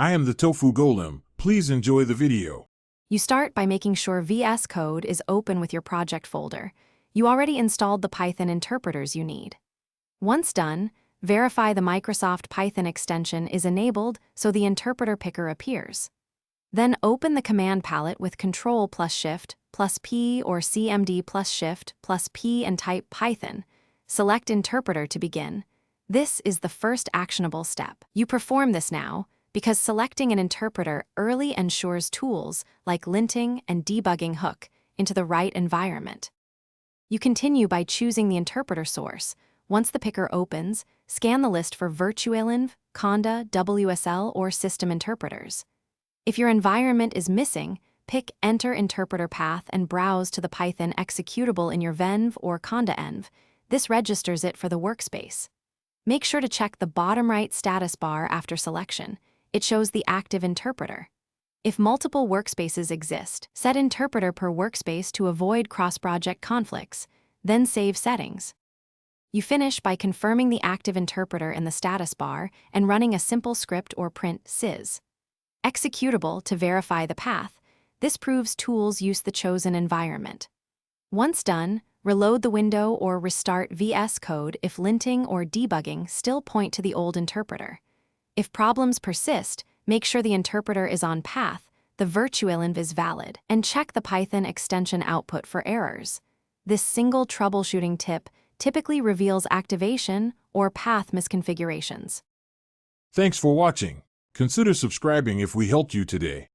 I am the Tofu Golem. Please enjoy the video. You start by making sure VS Code is open with your project folder. You already installed the Python interpreters you need. Once done, verify the Microsoft Python extension is enabled so the interpreter picker appears. Then open the command palette with Ctrl+Shift+P or CMD+Shift+P and type Python. Select Interpreter to begin. This is the first actionable step. You perform this now because selecting an interpreter early ensures tools like linting and debugging hook into the right environment. You continue by choosing the interpreter source. Once the picker opens, scan the list for Virtualenv, Conda, WSL, or system interpreters. If your environment is missing, pick Enter Interpreter Path and browse to the Python executable in your venv or conda-env. This registers it for the workspace. Make sure to check the bottom right status bar after selection. It shows the active interpreter. If multiple workspaces exist, set interpreter per workspace to avoid cross-project conflicts, then save settings. You finish by confirming the active interpreter in the status bar and running a simple script or print sys. Executable to verify the path. This proves tools use the chosen environment. Once done, reload the window or restart VS Code if linting or debugging still point to the old interpreter. If problems persist, make sure the interpreter is on path, the Virtualenv is valid, and check the Python extension output for errors. This single troubleshooting tip typically reveals activation or path misconfigurations. Thanks for watching. Consider subscribing if we helped you today.